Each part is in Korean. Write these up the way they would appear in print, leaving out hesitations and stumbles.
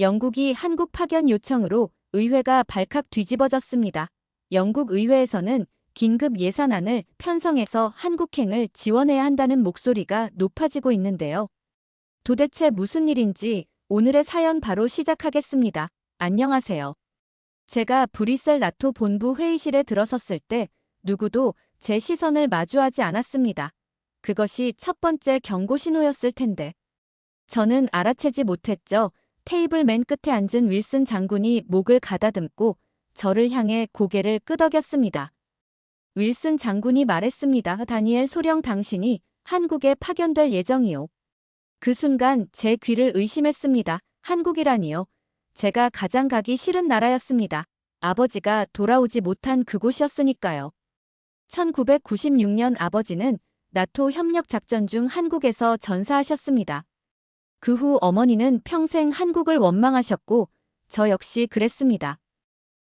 영국이 한국 파견 요청으로 의회가 발칵 뒤집어졌습니다. 영국 의회에서는 긴급 예산안을 편성해서 한국행을 지원해야 한다는 목소리가 높아지고 있는데요. 도대체 무슨 일인지 오늘의 사연 바로 시작하겠습니다. 안녕하세요. 제가 브뤼셀 나토 본부 회의실에 들어섰을 때 누구도 제 시선을 마주하지 않았습니다. 그것이 첫 번째 경고 신호였을 텐데. 저는 알아채지 못했죠. 테이블 맨 끝에 앉은 윌슨 장군이 목을 가다듬고 저를 향해 고개를 끄덕였습니다. 윌슨 장군이 말했습니다. 다니엘 소령 당신이 한국에 파견될 예정이요. 그 순간 제 귀를 의심했습니다. 한국이라니요. 제가 가장 가기 싫은 나라였습니다. 아버지가 돌아오지 못한 그곳이었으니까요. 1996년 아버지는 나토 협력 작전 중 한국에서 전사하셨습니다. 그 후 어머니는 평생 한국을 원망하셨고 저 역시 그랬습니다.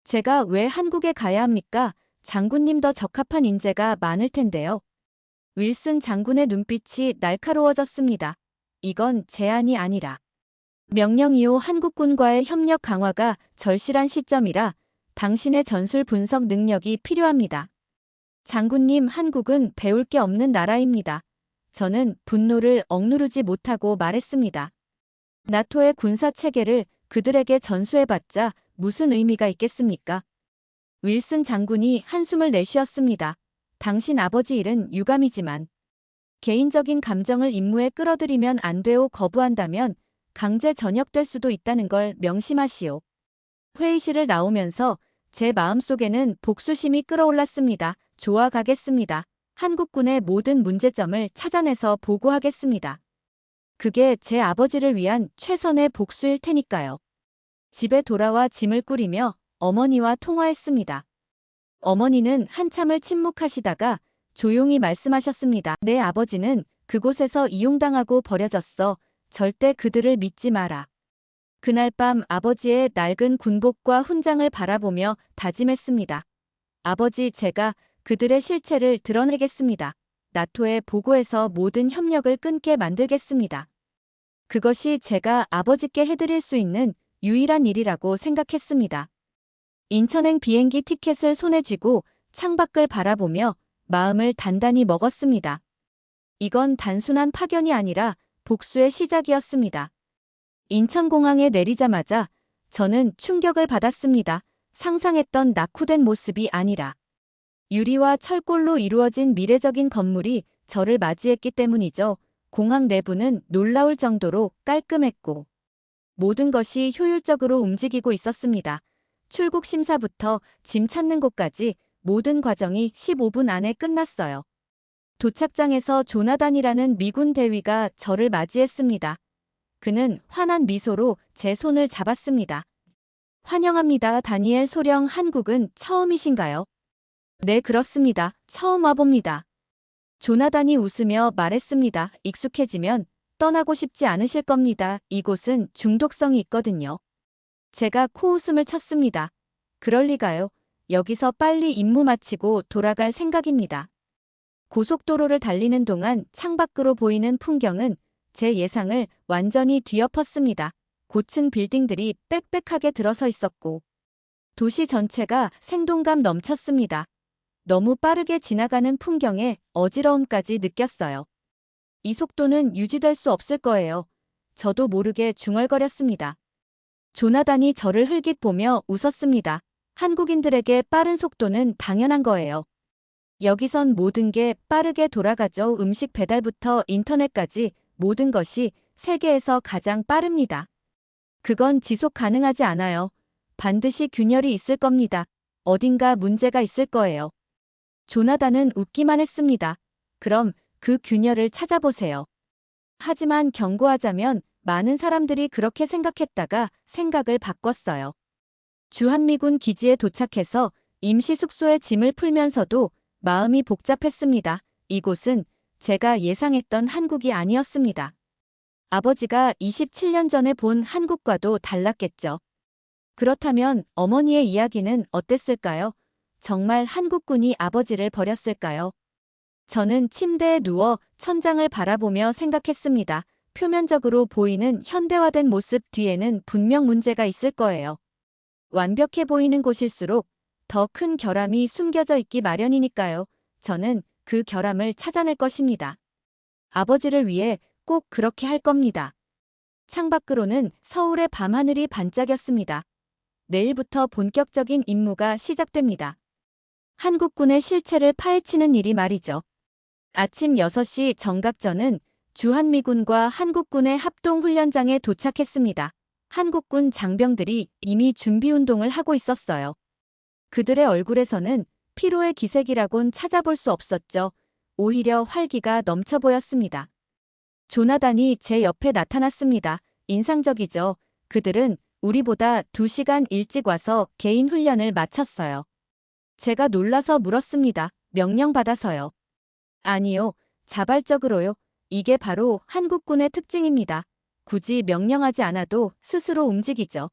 제가 왜 한국에 가야 합니까? 장군님 더 적합한 인재가 많을 텐데요. 윌슨 장군의 눈빛이 날카로워졌습니다. 이건 제안이 아니라 명령이요. 한국군과의 협력 강화가 절실한 시점이라 당신의 전술 분석 능력이 필요합니다. 장군님, 한국은 배울 게 없는 나라입니다. 저는 분노를 억누르지 못하고 말했습니다. 나토의 군사 체계를 그들에게 전수해봤자 무슨 의미가 있겠습니까? 윌슨 장군이 한숨을 내쉬었습니다. 당신 아버지 일은 유감이지만 개인적인 감정을 임무에 끌어들이면 안 돼요. 거부한다면 강제 전역될 수도 있다는 걸 명심하시오. 회의실을 나오면서 제 마음속에는 복수심이 끌어올랐습니다. 좋아, 가겠습니다. 한국군의 모든 문제점을 찾아내서 보고하겠습니다. 그게 제 아버지를 위한 최선의 복수일 테니까요. 집에 돌아와 짐을 꾸리며 어머니와 통화했습니다. 어머니는 한참을 침묵하시다가 조용히 말씀하셨습니다. 내 아버지는 그곳에서 이용당하고 버려졌어. 절대 그들을 믿지 마라. 그날 밤 아버지의 낡은 군복과 훈장을 바라보며 다짐했습니다. 아버지, 제가 그들의 실체를 드러내겠습니다. 나토에 보고해서 모든 협력을 끊게 만들겠습니다. 그것이 제가 아버지께 해드릴 수 있는 유일한 일이라고 생각했습니다. 인천행 비행기 티켓을 손에 쥐고 창밖을 바라보며 마음을 단단히 먹었습니다. 이건 단순한 파견이 아니라 복수의 시작이었습니다. 인천공항에 내리자마자 저는 충격을 받았습니다. 상상했던 낙후된 모습이 아니라 유리와 철골로 이루어진 미래적인 건물이 저를 맞이했기 때문이죠. 공항 내부는 놀라울 정도로 깔끔했고 모든 것이 효율적으로 움직이고 있었습니다. 출국 심사부터 짐 찾는 곳까지 모든 과정이 15분 안에 끝났어요. 도착장에서 조나단이라는 미군 대위가 저를 맞이했습니다. 그는 환한 미소로 제 손을 잡았습니다. 환영합니다. 다니엘 소령, 한국은 처음이신가요? 네, 그렇습니다. 처음 와봅니다. 조나단이 웃으며 말했습니다. 익숙해지면 떠나고 싶지 않으실 겁니다. 이곳은 중독성이 있거든요. 제가 코웃음을 쳤습니다. 그럴 리가요. 여기서 빨리 임무 마치고 돌아갈 생각입니다. 고속도로를 달리는 동안 창밖으로 보이는 풍경은 제 예상을 완전히 뒤엎었습니다. 고층 빌딩들이 빽빽하게 들어서 있었고 도시 전체가 생동감 넘쳤습니다. 너무 빠르게 지나가는 풍경에 어지러움까지 느꼈어요. 이 속도는 유지될 수 없을 거예요. 저도 모르게 중얼거렸습니다. 조나단이 저를 흘깃 보며 웃었습니다. 한국인들에게 빠른 속도는 당연한 거예요. 여기선 모든 게 빠르게 돌아가죠. 음식 배달부터 인터넷까지 모든 것이 세계에서 가장 빠릅니다. 그건 지속 가능하지 않아요. 반드시 균열이 있을 겁니다. 어딘가 문제가 있을 거예요. 조나단은 웃기만 했습니다. 그럼 그 균열을 찾아보세요. 하지만 경고하자면 많은 사람들이 그렇게 생각했다가 생각을 바꿨어요. 주한미군 기지에 도착해서 임시 숙소에 짐을 풀면서도 마음이 복잡했습니다. 이곳은 제가 예상했던 한국이 아니었습니다. 아버지가 27년 전에 본 한국과도 달랐겠죠. 그렇다면 어머니의 이야기는 어땠을까요? 정말 한국군이 아버지를 버렸을까요? 저는 침대에 누워 천장을 바라보며 생각했습니다. 표면적으로 보이는 현대화된 모습 뒤에는 분명 문제가 있을 거예요. 완벽해 보이는 곳일수록 더 큰 결함이 숨겨져 있기 마련이니까요. 저는 그 결함을 찾아낼 것입니다. 아버지를 위해 꼭 그렇게 할 겁니다. 창밖으로는 서울의 밤하늘이 반짝였습니다. 내일부터 본격적인 임무가 시작됩니다. 한국군의 실체를 파헤치는 일이 말이죠. 아침 6시 정각 저는 주한미군과 한국군의 합동훈련장에 도착했습니다. 한국군 장병들이 이미 준비운동을 하고 있었어요. 그들의 얼굴에서는 피로의 기색이라곤 찾아볼 수 없었죠. 오히려 활기가 넘쳐 보였습니다. 조나단이 제 옆에 나타났습니다. 인상적이죠. 그들은 우리보다 2시간 일찍 와서 개인 훈련을 마쳤어요. 제가 놀라서 물었습니다. 명령받아서요. 아니요, 자발적으로요. 이게 바로 한국군의 특징입니다. 굳이 명령하지 않아도 스스로 움직이죠.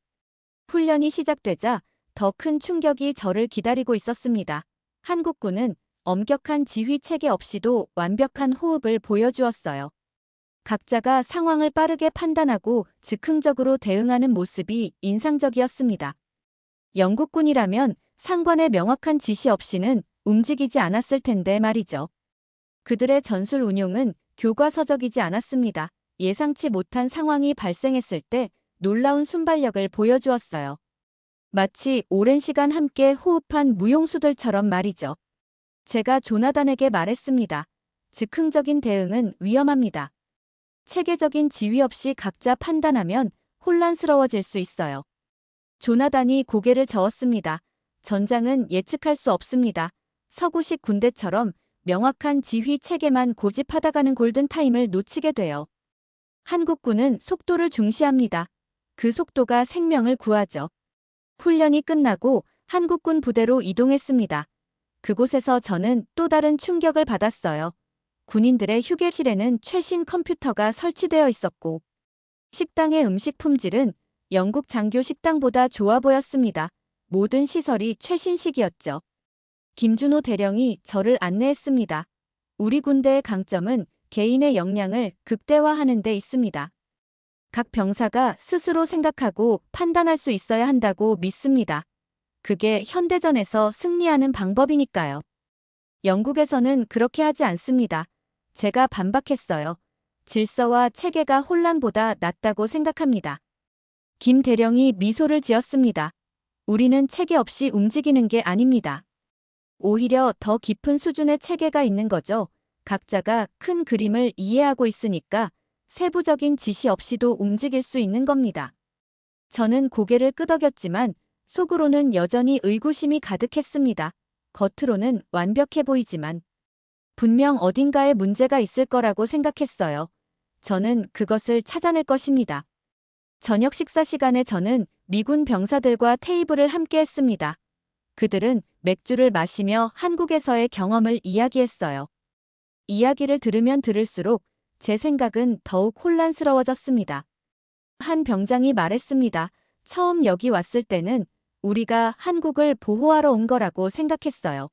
훈련이 시작되자 더 큰 충격이 저를 기다리고 있었습니다. 한국군은 엄격한 지휘 체계 없이도 완벽한 호흡을 보여주었어요. 각자가 상황을 빠르게 판단하고 즉흥적으로 대응하는 모습이 인상적이었습니다. 영국군이라면 상관의 명확한 지시 없이는 움직이지 않았을 텐데 말이죠. 그들의 전술 운용은 교과서적이지 않았습니다. 예상치 못한 상황이 발생했을 때 놀라운 순발력을 보여주었어요. 마치 오랜 시간 함께 호흡한 무용수들처럼 말이죠. 제가 조나단에게 말했습니다. 즉흥적인 대응은 위험합니다. 체계적인 지휘 없이 각자 판단하면 혼란스러워질 수 있어요. 조나단이 고개를 저었습니다. 전장은 예측할 수 없습니다. 서구식 군대처럼 명확한 지휘 체계만 고집하다가는 골든타임을 놓치게 돼요. 한국군은 속도를 중시합니다. 그 속도가 생명을 구하죠. 훈련이 끝나고 한국군 부대로 이동했습니다. 그곳에서 저는 또 다른 충격을 받았어요. 군인들의 휴게실에는 최신 컴퓨터가 설치되어 있었고 식당의 음식 품질은 영국 장교 식당보다 좋아 보였습니다. 모든 시설이 최신식이었죠. 김준호 대령이 저를 안내했습니다. 우리 군대의 강점은 개인의 역량을 극대화하는 데 있습니다. 각 병사가 스스로 생각하고 판단할 수 있어야 한다고 믿습니다. 그게 현대전에서 승리하는 방법이니까요. 영국에서는 그렇게 하지 않습니다. 제가 반박했어요. 질서와 체계가 혼란보다 낫다고 생각합니다. 김 대령이 미소를 지었습니다. 우리는 체계 없이 움직이는 게 아닙니다. 오히려 더 깊은 수준의 체계가 있는 거죠. 각자가 큰 그림을 이해하고 있으니까 세부적인 지시 없이도 움직일 수 있는 겁니다. 저는 고개를 끄덕였지만 속으로는 여전히 의구심이 가득했습니다. 겉으로는 완벽해 보이지만 분명 어딘가에 문제가 있을 거라고 생각했어요. 저는 그것을 찾아낼 것입니다. 저녁 식사 시간에 저는 미군 병사들과 테이블을 함께 했습니다. 그들은 맥주를 마시며 한국에서의 경험을 이야기했어요. 이야기를 들으면 들을수록 제 생각은 더욱 혼란스러워졌습니다. 한 병장이 말했습니다. 처음 여기 왔을 때는 우리가 한국을 보호하러 온 거라고 생각했어요.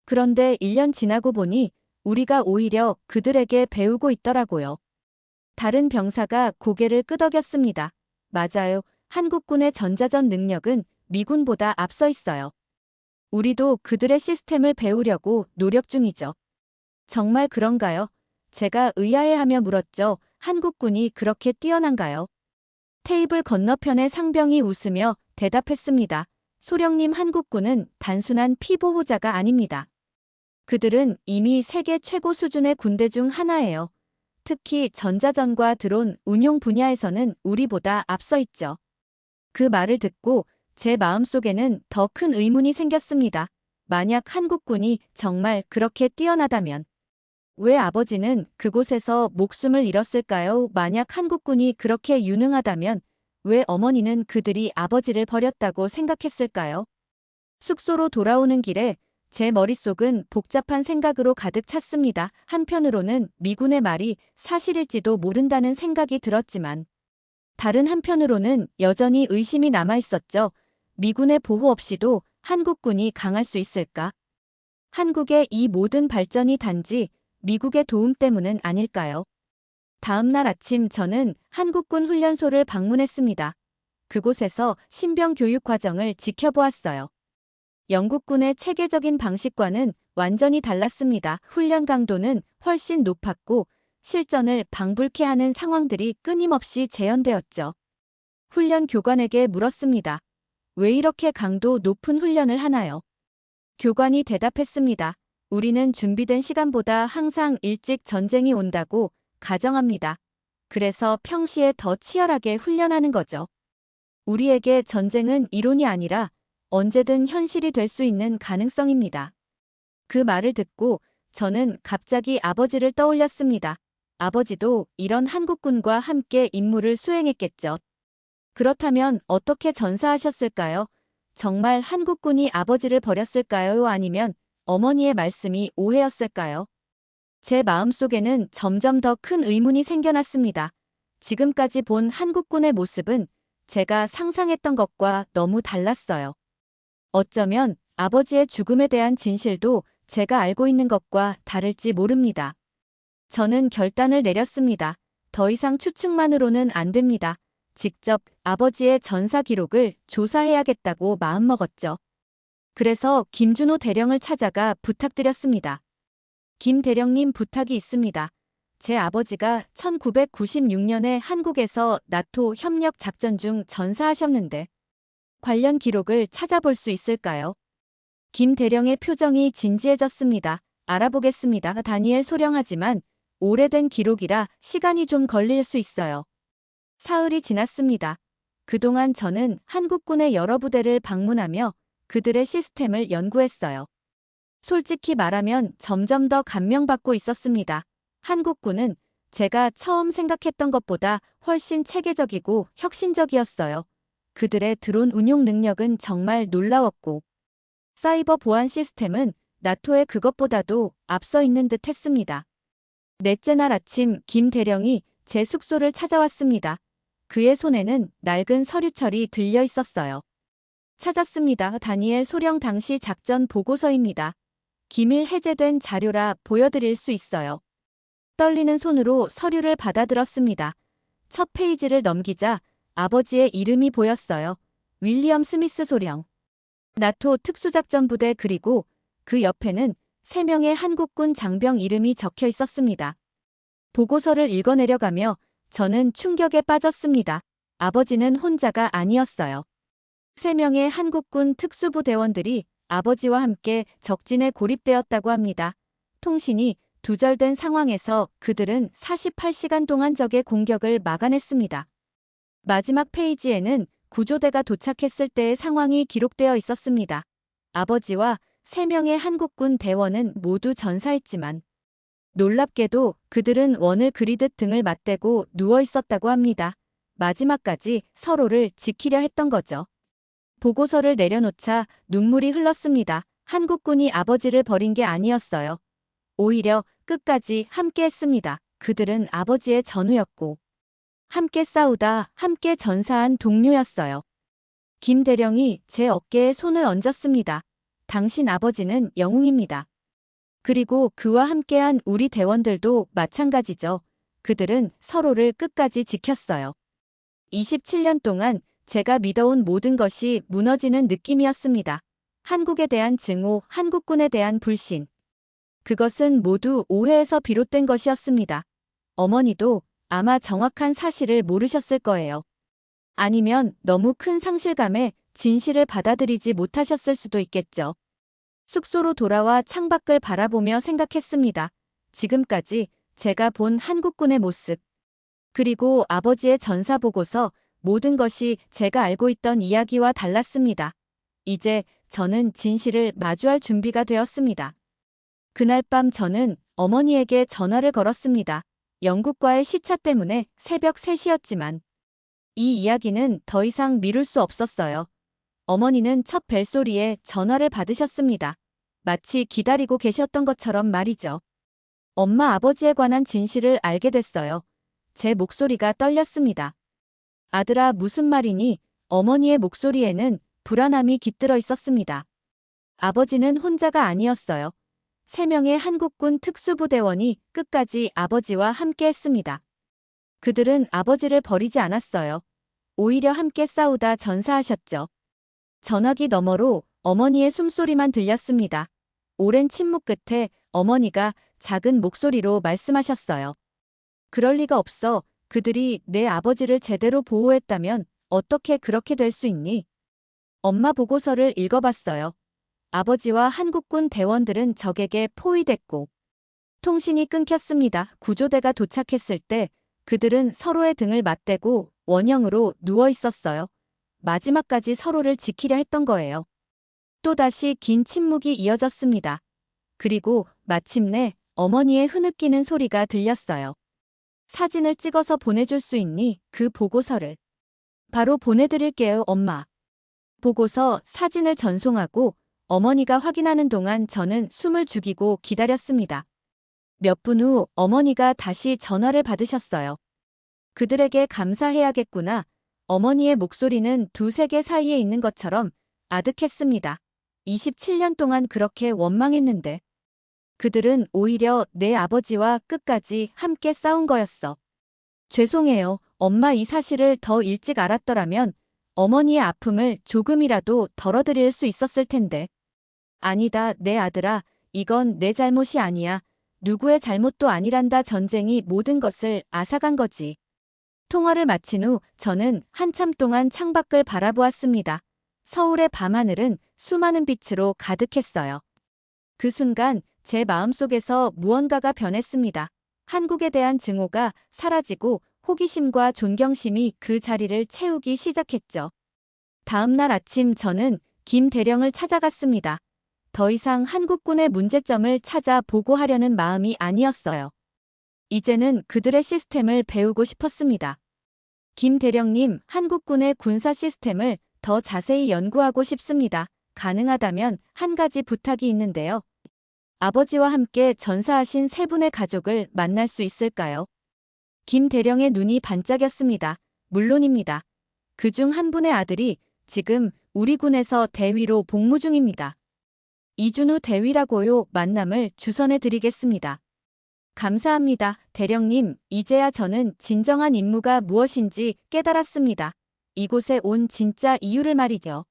그런데 1년 지나고 보니 우리가 오히려 그들에게 배우고 있더라고요. 다른 병사가 고개를 끄덕였습니다. 맞아요. 한국군의 전자전 능력은 미군보다 앞서 있어요. 우리도 그들의 시스템을 배우려고 노력 중이죠. 정말 그런가요? 제가 의아해하며 물었죠. 한국군이 그렇게 뛰어난가요? 테이블 건너편의 상병이 웃으며 대답했습니다. 소령님, 한국군은 단순한 피보호자가 아닙니다. 그들은 이미 세계 최고 수준의 군대 중 하나예요. 특히 전자전과 드론 운용 분야에서는 우리보다 앞서 있죠. 그 말을 듣고 제 마음속에는 더 큰 의문이 생겼습니다. 만약 한국군이 정말 그렇게 뛰어나다면 왜 아버지는 그곳에서 목숨을 잃었을까요? 만약 한국군이 그렇게 유능하다면 왜 어머니는 그들이 아버지를 버렸다고 생각했을까요? 숙소로 돌아오는 길에 제 머릿속은 복잡한 생각으로 가득 찼습니다. 한편으로는 미군의 말이 사실일지도 모른다는 생각이 들었지만 다른 한편으로는 여전히 의심이 남아있었죠. 미군의 보호 없이도 한국군이 강할 수 있을까? 한국의 이 모든 발전이 단지 미국의 도움 때문은 아닐까요? 다음 날 아침 저는 한국군 훈련소를 방문했습니다. 그곳에서 신병 교육 과정을 지켜보았어요. 영국군의 체계적인 방식과는 완전히 달랐습니다. 훈련 강도는 훨씬 높았고 실전을 방불케 하는 상황들이 끊임없이 재현되었죠. 훈련 교관에게 물었습니다. 왜 이렇게 강도 높은 훈련을 하나요? 교관이 대답했습니다. 우리는 준비된 시간보다 항상 일찍 전쟁이 온다고 가정합니다. 그래서 평시에 더 치열하게 훈련하는 거죠. 우리에게 전쟁은 이론이 아니라 언제든 현실이 될 수 있는 가능성입니다. 그 말을 듣고 저는 갑자기 아버지를 떠올렸습니다. 아버지도 이런 한국군과 함께 임무를 수행했겠죠. 그렇다면 어떻게 전사하셨을까요? 정말 한국군이 아버지를 버렸을까요? 아니면 어머니의 말씀이 오해였을까요? 제 마음속에는 점점 더 큰 의문이 생겨났습니다. 지금까지 본 한국군의 모습은 제가 상상했던 것과 너무 달랐어요. 어쩌면 아버지의 죽음에 대한 진실도 제가 알고 있는 것과 다를지 모릅니다. 저는 결단을 내렸습니다. 더 이상 추측만으로는 안 됩니다. 직접 아버지의 전사 기록을 조사해야겠다고 마음먹었죠. 그래서 김준호 대령을 찾아가 부탁드렸습니다. 김 대령님, 부탁이 있습니다. 제 아버지가 1996년에 한국에서 나토 협력 작전 중 전사하셨는데 관련 기록을 찾아볼 수 있을까요? 김 대령의 표정이 진지해졌습니다. 알아보겠습니다. 다니엘, 소령하지만 오래된 기록이라 시간이 좀 걸릴 수 있어요. 사흘이 지났습니다. 그동안 저는 한국군의 여러 부대를 방문하며 그들의 시스템을 연구했어요. 솔직히 말하면 점점 더 감명받고 있었습니다. 한국군은 제가 처음 생각했던 것보다 훨씬 체계적이고 혁신적이었어요. 그들의 드론 운용 능력은 정말 놀라웠고 사이버 보안 시스템은 나토의 그것보다도 앞서 있는 듯 했습니다. 넷째 날 아침 김 대령이 제 숙소를 찾아왔습니다. 그의 손에는 낡은 서류철이 들려 있었어요. 찾았습니다. 다니엘, 소령 당시 작전 보고서입니다. 기밀 해제된 자료라 보여드릴 수 있어요. 떨리는 손으로 서류를 받아들었습니다. 첫 페이지를 넘기자 아버지의 이름이 보였어요. 윌리엄 스미스 소령. 나토 특수작전부대, 그리고 그 옆에는 3명의 한국군 장병 이름이 적혀 있었습니다. 보고서를 읽어내려가며 저는 충격에 빠졌습니다. 아버지는 혼자가 아니었어요. 3명의 한국군 특수부대원들이 아버지와 함께 적진에 고립되었다고 합니다. 통신이 두절된 상황에서 그들은 48시간 동안 적의 공격을 막아냈습니다. 마지막 페이지에는 구조대가 도착했을 때의 상황이 기록되어 있었습니다. 아버지와 3명의 한국군 대원은 모두 전사했지만 놀랍게도 그들은 원을 그리듯 등을 맞대고 누워 있었다고 합니다. 마지막까지 서로를 지키려 했던 거죠. 보고서를 내려놓자 눈물이 흘렀습니다. 한국군이 아버지를 버린 게 아니었어요. 오히려 끝까지 함께 했습니다. 그들은 아버지의 전우였고 함께 싸우다 함께 전사한 동료였어요. 김 대령이 제 어깨에 손을 얹었습니다. 당신 아버지는 영웅입니다. 그리고 그와 함께한 우리 대원들도 마찬가지죠. 그들은 서로를 끝까지 지켰어요. 27년 동안 제가 믿어온 모든 것이 무너지는 느낌이었습니다. 한국에 대한 증오, 한국군에 대한 불신. 그것은 모두 오해에서 비롯된 것이었습니다. 어머니도 아마 정확한 사실을 모르셨을 거예요. 아니면 너무 큰 상실감에 진실을 받아들이지 못하셨을 수도 있겠죠. 숙소로 돌아와 창밖을 바라보며 생각했습니다. 지금까지 제가 본 한국군의 모습, 그리고 아버지의 전사 보고서, 모든 것이 제가 알고 있던 이야기와 달랐습니다. 이제 저는 진실을 마주할 준비가 되었습니다. 그날 밤 저는 어머니에게 전화를 걸었습니다. 영국과의 시차 때문에 새벽 3시였지만 이 이야기는 더 이상 미룰 수 없었어요. 어머니는 첫 벨소리에 전화를 받으셨습니다. 마치 기다리고 계셨던 것처럼 말이죠. 엄마, 아버지에 관한 진실을 알게 됐어요. 제 목소리가 떨렸습니다. 아들아, 무슨 말이니? 어머니의 목소리에는 불안함이 깃들어 있었습니다. 아버지는 혼자가 아니었어요. 3명의 한국군 특수부대원이 끝까지 아버지와 함께 했습니다. 그들은 아버지를 버리지 않았어요. 오히려 함께 싸우다 전사하셨죠. 전화기 너머로 어머니의 숨소리만 들렸습니다. 오랜 침묵 끝에 어머니가 작은 목소리로 말씀하셨어요. 그럴 리가 없어. 그들이 내 아버지를 제대로 보호했다면 어떻게 그렇게 될 수 있니? 엄마 보고서를 읽어봤어요. 아버지와 한국군 대원들은 적에게 포위됐고 통신이 끊겼습니다. 구조대가 도착했을 때 그들은 서로의 등을 맞대고 원형으로 누워 있었어요. 마지막까지 서로를 지키려 했던 거예요. 또다시 긴 침묵이 이어졌습니다. 그리고 마침내 어머니의 흐느끼는 소리가 들렸어요. 사진을 찍어서 보내줄 수 있니? 그 보고서를. 바로 보내드릴게요, 엄마. 보고서 사진을 전송하고 어머니가 확인하는 동안 저는 숨을 죽이고 기다렸습니다. 몇 분 후 어머니가 다시 전화를 받으셨어요. 그들에게 감사해야겠구나. 어머니의 목소리는 두 세계 사이에 있는 것처럼 아득했습니다. 27년 동안 그렇게 원망했는데 그들은 오히려 내 아버지와 끝까지 함께 싸운 거였어. 죄송해요. 엄마, 이 사실을 더 일찍 알았더라면 어머니의 아픔을 조금이라도 덜어드릴 수 있었을 텐데. 아니다, 내 아들아. 이건 내 잘못이 아니야. 누구의 잘못도 아니란다. 전쟁이 모든 것을 앗아간 거지. 통화를 마친 후 저는 한참 동안 창밖을 바라보았습니다. 서울의 밤하늘은 수많은 빛으로 가득했어요. 그 순간 제 마음속에서 무언가가 변했습니다. 한국에 대한 증오가 사라지고 호기심과 존경심이 그 자리를 채우기 시작했죠. 다음 날 아침 저는 김 대령을 찾아갔습니다. 더 이상 한국군의 문제점을 찾아 보고하려는 마음이 아니었어요. 이제는 그들의 시스템을 배우고 싶었습니다. 김 대령님, 한국군의 군사 시스템을 더 자세히 연구하고 싶습니다. 가능하다면 한 가지 부탁이 있는데요. 아버지와 함께 전사하신 세 분의 가족을 만날 수 있을까요? 김 대령의 눈이 반짝였습니다. 물론입니다. 그중 한 분의 아들이 지금 우리 군에서 대위로 복무 중입니다. 이준우 대위라고요. 만남을 주선해 드리겠습니다. 감사합니다. 대령님, 이제야 저는 진정한 임무가 무엇인지 깨달았습니다. 이곳에 온 진짜 이유를 말이죠.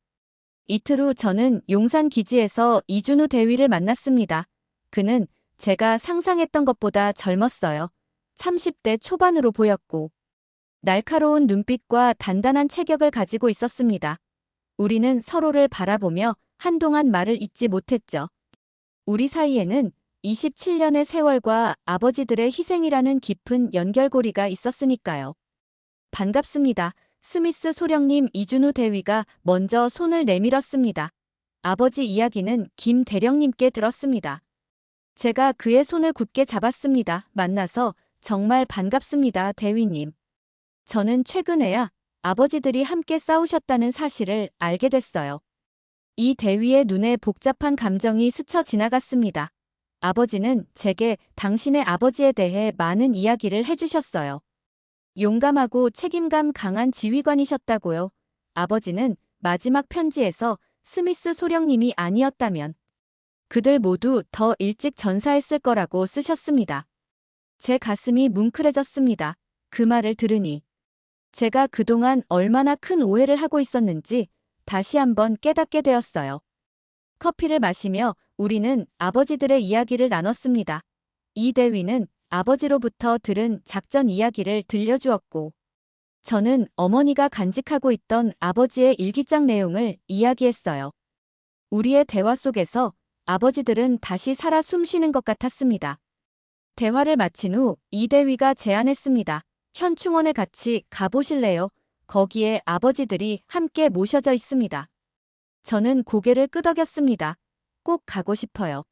이틀 후 저는 용산 기지에서 이준우 대위를 만났습니다. 그는 제가 상상했던 것보다 젊었어요. 30대 초반으로 보였고 날카로운 눈빛과 단단한 체격을 가지고 있었습니다. 우리는 서로를 바라보며 한동안 말을 잇지 못했죠. 우리 사이에는 27년의 세월과 아버지들의 희생이라는 깊은 연결고리가 있었으니까요. 반갑습니다. 스미스 소령님. 이준우 대위가 먼저 손을 내밀었습니다. 아버지 이야기는 김 대령님께 들었습니다. 제가 그의 손을 굳게 잡았습니다. 만나서 정말 반갑습니다, 대위님. 저는 최근에야 아버지들이 함께 싸우셨다는 사실을 알게 됐어요. 이 대위의 눈에 복잡한 감정이 스쳐 지나갔습니다. 아버지는 제게 당신의 아버지에 대해 많은 이야기를 해주셨어요. 용감하고 책임감 강한 지휘관이셨다고요. 아버지는 마지막 편지에서 스미스 소령님이 아니었다면 그들 모두 더 일찍 전사했을 거라고 쓰셨습니다. 제 가슴이 뭉클해졌습니다. 그 말을 들으니 제가 그동안 얼마나 큰 오해를 하고 있었는지 다시 한번 깨닫게 되었어요. 커피를 마시며 우리는 아버지들의 이야기를 나눴습니다. 이 대위는 아버지로부터 들은 작전 이야기를 들려주었고 저는 어머니가 간직하고 있던 아버지의 일기장 내용을 이야기했어요. 우리의 대화 속에서 아버지들은 다시 살아 숨쉬는 것 같았습니다. 대화를 마친 후 이 대위가 제안했습니다. 현충원에 같이 가보실래요? 거기에 아버지들이 함께 모셔져 있습니다. 저는 고개를 끄덕였습니다. 꼭 가고 싶어요.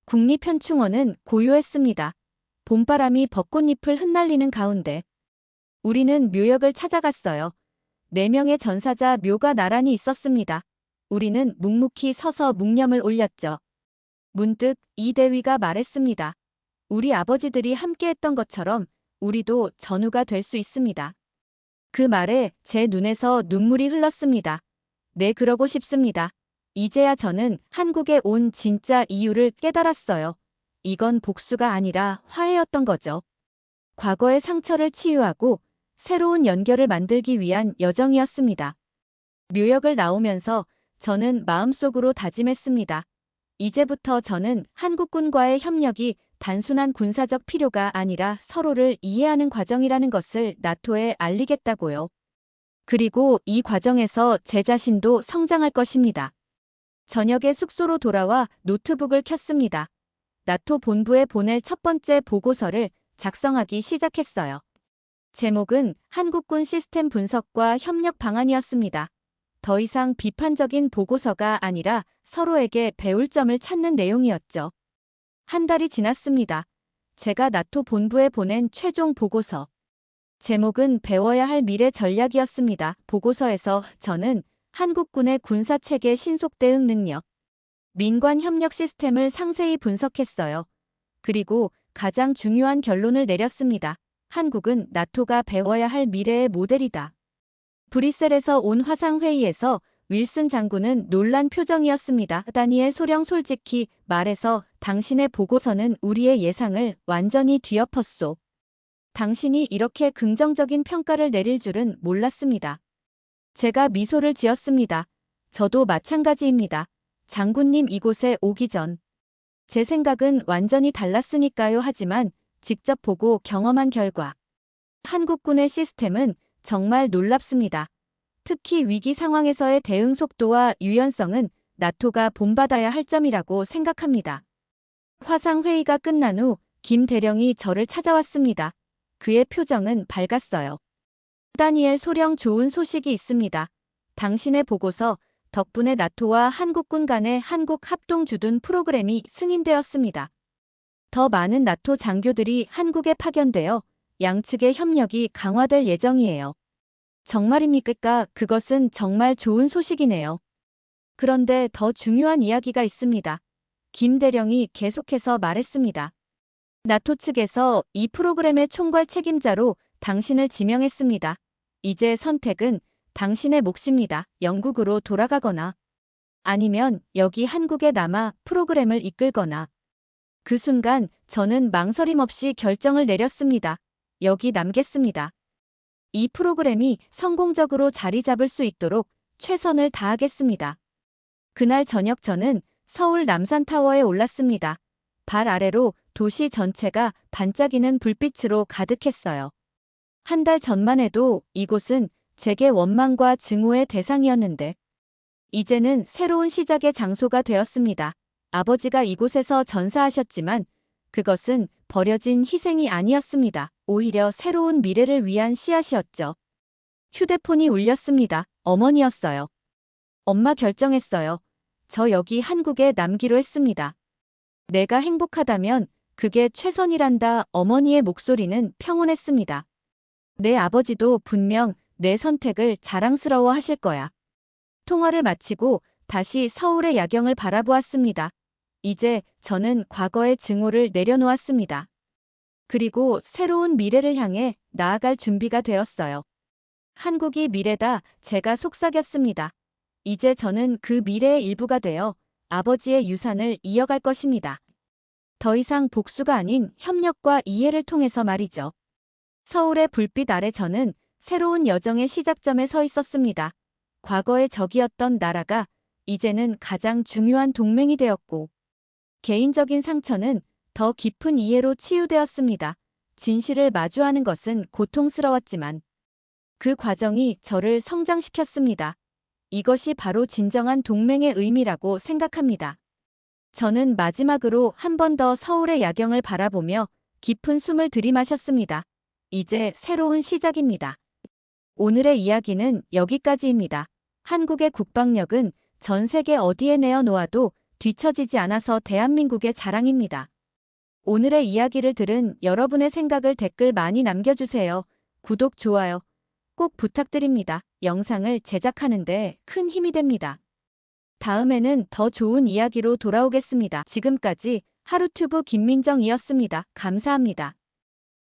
국립현충원은 고요했습니다. 봄바람이 벚꽃잎을 흩날리는 가운데 우리는 묘역을 찾아갔어요. 4명의 전사자 묘가 나란히 있었습니다. 우리는 묵묵히 서서 묵념을 올렸죠. 문득 이 대위가 말했습니다. 우리 아버지들이 함께했던 것처럼 우리도 전우가 될 수 있습니다. 그 말에 제 눈에서 눈물이 흘렀습니다. 네, 그러고 싶습니다. 이제야 저는 한국에 온 진짜 이유를 깨달았어요. 이건 복수가 아니라 화해였던 거죠. 과거의 상처를 치유하고 새로운 연결을 만들기 위한 여정이었습니다. 묘역을 나오면서 저는 마음속으로 다짐했습니다. 이제부터 저는 한국군과의 협력이 단순한 군사적 필요가 아니라 서로를 이해하는 과정이라는 것을 나토에 알리겠다고요. 그리고 이 과정에서 제 자신도 성장할 것입니다. 저녁에 숙소로 돌아와 노트북을 켰습니다. 나토 본부에 보낼 첫 번째 보고서를 작성하기 시작했어요. 제목은 한국군 시스템 분석과 협력 방안이었습니다. 더 이상 비판적인 보고서가 아니라 서로에게 배울 점을 찾는 내용이었죠. 한 달이 지났습니다. 제가 나토 본부에 보낸 최종 보고서. 제목은 배워야 할 미래 전략이었습니다. 보고서에서 저는 한국군의 군사체계 신속 대응 능력, 민관 협력 시스템을 상세히 분석했어요. 그리고 가장 중요한 결론을 내렸습니다. 한국은 나토가 배워야 할 미래의 모델이다. 브뤼셀에서 온 화상회의에서 윌슨 장군은 놀란 표정이었습니다. 다니엘 소령 솔직히 말해서 당신의 보고서는 우리의 예상을 완전히 뒤엎었소. 당신이 이렇게 긍정적인 평가를 내릴 줄은 몰랐습니다. 제가 미소를 지었습니다. 저도 마찬가지입니다. 장군님 이곳에 오기 전. 제 생각은 완전히 달랐으니까요. 하지만 직접 보고 경험한 결과. 한국군의 시스템은 정말 놀랍습니다. 특히 위기 상황에서의 대응 속도와 유연성은 나토가 본받아야 할 점이라고 생각합니다. 화상회의가 끝난 후 김 대령이 저를 찾아왔습니다. 그의 표정은 밝았어요. 다니엘 소령 좋은 소식이 있습니다. 당신의 보고서 덕분에 나토와 한국군 간의 한국 합동 주둔 프로그램이 승인되었습니다. 더 많은 나토 장교들이 한국에 파견되어 양측의 협력이 강화될 예정이에요. 정말입니까? 그것은 정말 좋은 소식이네요. 그런데 더 중요한 이야기가 있습니다. 김 대령이 계속해서 말했습니다. 나토 측에서 이 프로그램의 총괄 책임자로 당신을 지명했습니다. 이제 선택은 당신의 몫입니다. 영국으로 돌아가거나 아니면 여기 한국에 남아 프로그램을 이끌거나. 그 순간 저는 망설임 없이 결정을 내렸습니다. 여기 남겠습니다. 이 프로그램이 성공적으로 자리 잡을 수 있도록 최선을 다하겠습니다. 그날 저녁 저는 서울 남산타워에 올랐습니다. 발 아래로 도시 전체가 반짝이는 불빛으로 가득했어요. 한 달 전만 해도 이곳은 제게 원망과 증오의 대상이었는데 이제는 새로운 시작의 장소가 되었습니다. 아버지가 이곳에서 전사하셨지만 그것은 버려진 희생이 아니었습니다. 오히려 새로운 미래를 위한 씨앗이었죠. 휴대폰이 울렸습니다. 어머니였어요. 엄마 결정했어요. 저 여기 한국에 남기로 했습니다. 내가 행복하다면 그게 최선이란다. 어머니의 목소리는 평온했습니다. 내 아버지도 분명 내 선택을 자랑스러워 하실 거야. 통화를 마치고 다시 서울의 야경을 바라보았습니다. 이제 저는 과거의 증오를 내려놓았습니다. 그리고 새로운 미래를 향해 나아갈 준비가 되었어요. 한국이 미래다. 제가 속삭였습니다. 이제 저는 그 미래의 일부가 되어 아버지의 유산을 이어갈 것입니다. 더 이상 복수가 아닌 협력과 이해를 통해서 말이죠. 서울의 불빛 아래 저는 새로운 여정의 시작점에 서 있었습니다. 과거의 적이었던 나라가 이제는 가장 중요한 동맹이 되었고 개인적인 상처는 더 깊은 이해로 치유되었습니다. 진실을 마주하는 것은 고통스러웠지만 그 과정이 저를 성장시켰습니다. 이것이 바로 진정한 동맹의 의미라고 생각합니다. 저는 마지막으로 한 번 더 서울의 야경을 바라보며 깊은 숨을 들이마셨습니다. 이제 새로운 시작입니다. 오늘의 이야기는 여기까지입니다. 한국의 국방력은 전 세계 어디에 내어놓아도 뒤처지지 않아서 대한민국의 자랑입니다. 오늘의 이야기를 들은 여러분의 생각을 댓글 많이 남겨주세요. 구독, 좋아요 꼭 부탁드립니다. 영상을 제작하는데 큰 힘이 됩니다. 다음에는 더 좋은 이야기로 돌아오겠습니다. 지금까지 하루튜브 김민정이었습니다. 감사합니다.